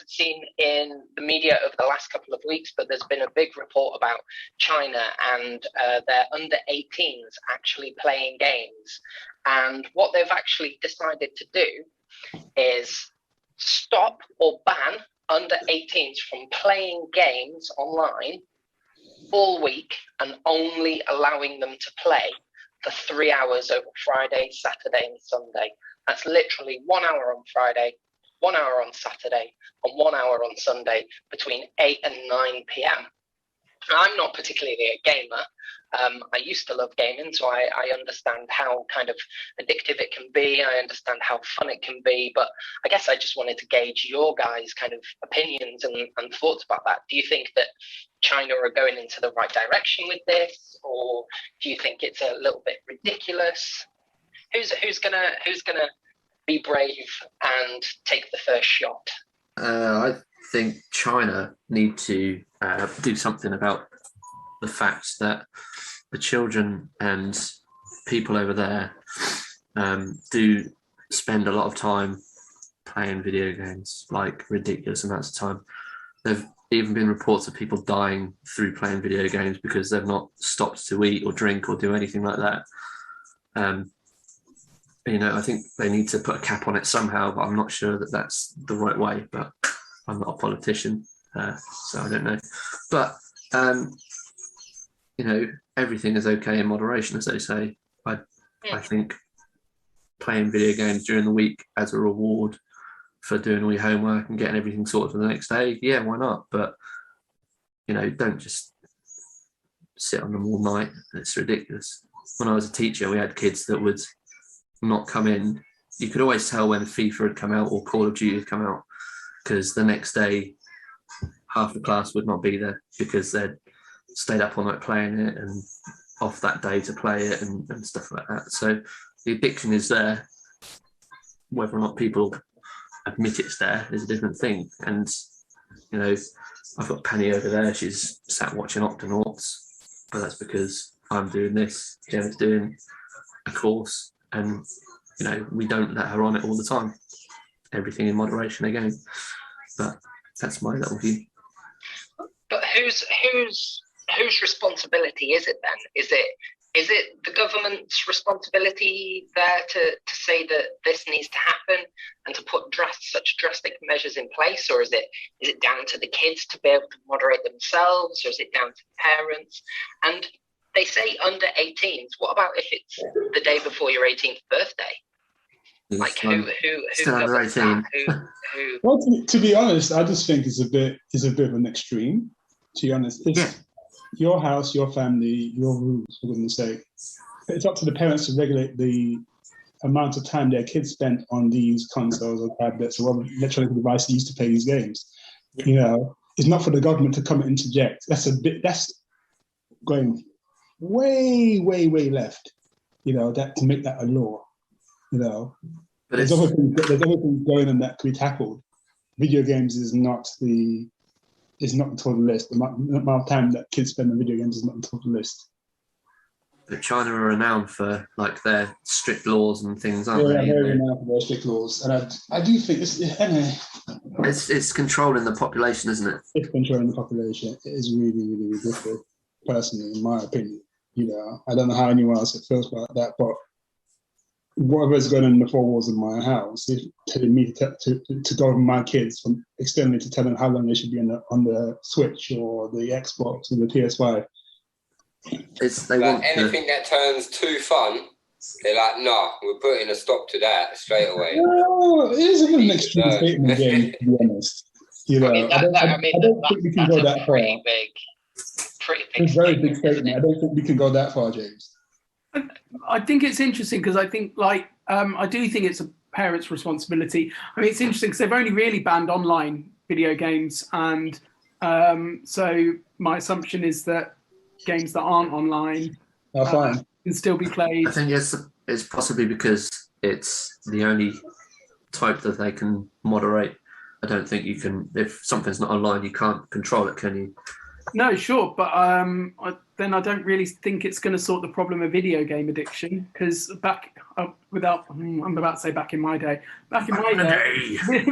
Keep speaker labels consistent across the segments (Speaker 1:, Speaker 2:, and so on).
Speaker 1: have seen in the media over the last couple of weeks, but there's been a big report about China and their under 18s actually playing games. And what they've actually decided to do is stop or ban under 18s from playing games online all week and only allowing them to play for 3 hours over Friday, Saturday, and Sunday. That's literally 1 hour on Friday, 1 hour on Saturday, and 1 hour on Sunday between 8 and 9 p.m. I'm not particularly a gamer. I used to love gaming, so I understand how kind of addictive it can be. I understand how fun it can be, but I guess I just wanted to gauge your guys' kind of opinions and thoughts about that. Do you think that China are going into the right direction with this, or do you think it's a little bit ridiculous? Who's gonna be brave and take the first shot?
Speaker 2: I think China need to do something about the fact that the children and people over there do spend a lot of time playing video games, like ridiculous amounts of time. There've even been reports of people dying through playing video games because they've not stopped to eat or drink or do anything like that. I think they need to put a cap on it somehow, but I'm not sure that that's the right way. But I'm not a politician, so I don't know. But everything is okay in moderation, as they say. I think playing video games during the week as a reward for doing all your homework and getting everything sorted for the next day, yeah, why not? But don't just sit on them all night. It's ridiculous. When I was a teacher, we had kids that would not come in. You could always tell when FIFA had come out or Call of Duty had come out, because the next day half the class would not be there because they'd stayed up all night playing it and off that day to play it and stuff like that. So the addiction is there. Whether or not people admit it's there is a different thing. And I've got Penny over there, she's sat watching Octonauts, but that's because I'm doing this, Jen's doing a course, and we don't let her on it all the time. Everything in moderation again. But that's my little view.
Speaker 1: But whose responsibility is it then? Is it the government's responsibility there to say that this needs to happen and to put such drastic measures in place, or is it down to the kids to be able to moderate themselves, or is it down to parents? And they say under 18s. What about if it's the day before your 18th birthday? Like who
Speaker 2: still under 18?
Speaker 1: Who?
Speaker 3: Well, to be honest, I just think it's a bit of an extreme. To be honest, it's your house, your family, your rules, for goodness sake. It's up to the parents to regulate the amount of time their kids spent on these consoles or tablets or whatever electronic device they used to play these games. It's not for the government to come and interject. That's going way, way, way left. That to make that a law. But there's other things going on that could be tackled. Video games is not the total list. The amount of time that kids spend on video games is not the total list.
Speaker 2: But China are renowned for their strict laws and things, aren't they?
Speaker 3: Yeah, very renowned for their strict laws, and I do think
Speaker 2: it's controlling the population, isn't it?
Speaker 3: It's controlling the population. It is really, really ridiculous. Personally, in my opinion, I don't know how anyone else feels about that, but whatever's going on in the four walls of my house is telling me to go over my kids from externally to tell them how long they should be on the Switch or the Xbox or the PS5.
Speaker 4: Anything that turns too fun, they're like, nah, we're putting a stop to that straight away.
Speaker 3: Well, it is a bit of an extreme statement, James, to be honest. I don't think we can go that far.
Speaker 1: Pretty big.
Speaker 3: It's a very big statement. I don't think we can go that far, James.
Speaker 5: I think it's interesting because I think, I do think it's a parent's responsibility. I mean, it's interesting because they've only really banned online video games, and so my assumption is that games that aren't online can still be played.
Speaker 2: I think it's possibly because it's the only type that they can moderate. I don't think you can, if something's not online, you can't control it, can you?
Speaker 5: No, sure, but then I don't really think it's going to sort the problem of video game addiction because I'm about to say back in my day,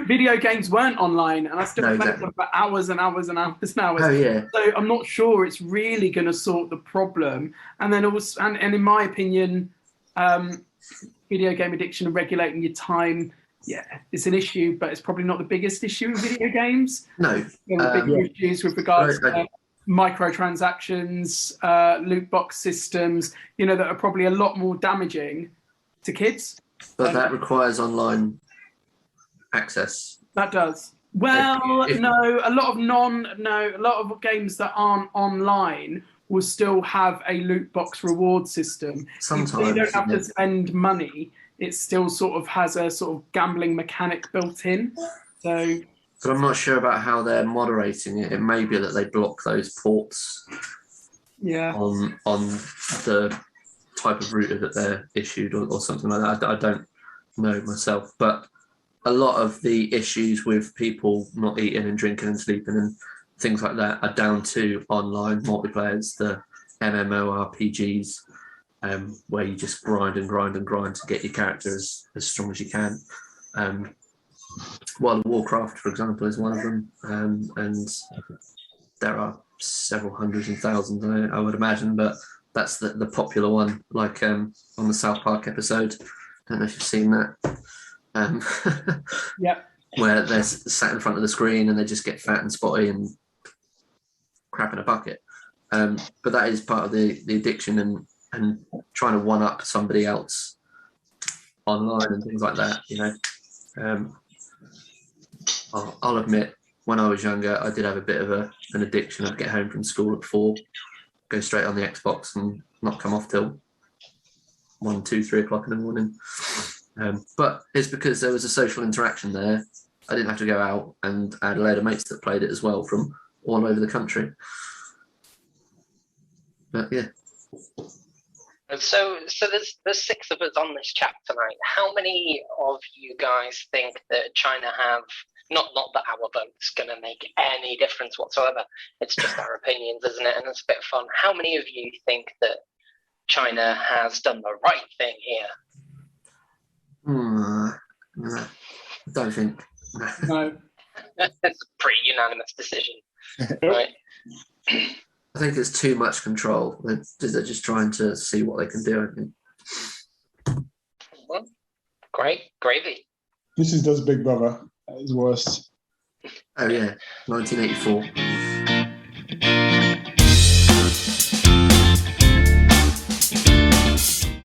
Speaker 5: video games weren't online, and I still played them for hours and hours and hours and hours.
Speaker 2: Oh yeah.
Speaker 5: So I'm not sure it's really going to sort the problem. And then also, and in my opinion, video game addiction and regulating your time. Yeah, it's an issue, but it's probably not the biggest issue with video games.
Speaker 2: No.
Speaker 5: The big issues with regards to microtransactions, loot box systems, that are probably a lot more damaging to kids.
Speaker 2: But that requires online access.
Speaker 5: That does. Well, no, a lot of games that aren't online will still have a loot box reward system.
Speaker 2: Sometimes
Speaker 5: you don't have to spend money. It still sort of has a sort of gambling mechanic built in. So,
Speaker 2: but I'm not sure about how they're moderating it. It may be that they block those ports.
Speaker 5: Yeah.
Speaker 2: On the type of router that they're issued or something like that. I don't know myself, but a lot of the issues with people not eating and drinking and sleeping and things like that are down to online multiplayers, the MMORPGs. Where you just grind to get your character as strong as you can. World of Warcraft, for example, is one of them, and there are several hundreds and thousands, I would imagine, but that's the popular one, like on the South Park episode. I don't know if you've seen that.
Speaker 5: Yeah.
Speaker 2: Where they're sat in front of the screen and they just get fat and spotty and crap in a bucket. But that is part of the addiction and trying to one up somebody else online and things like that, I'll admit, when I was younger, I did have a bit of an addiction. I'd get home from school at 4, go straight on the Xbox and not come off till 1, 2, 3 o'clock in the morning. But it's because there was a social interaction there. I didn't have to go out, and I had a load of mates that played it as well from all over the country. But yeah.
Speaker 1: So there's 6 of us on this chat tonight. How many of you guys think that China have, not that our vote's going to make any difference whatsoever, it's just our opinions, isn't it? And it's a bit of fun. How many of you think that China has done the right thing here?
Speaker 2: I don't think.
Speaker 5: No.
Speaker 1: It's a pretty unanimous decision, right?
Speaker 2: I think it's too much control. They're just trying to see what they can do, I think.
Speaker 1: Well, great. Gravy.
Speaker 3: This is Does Big Brother at his worst.
Speaker 2: Oh, yeah. 1984.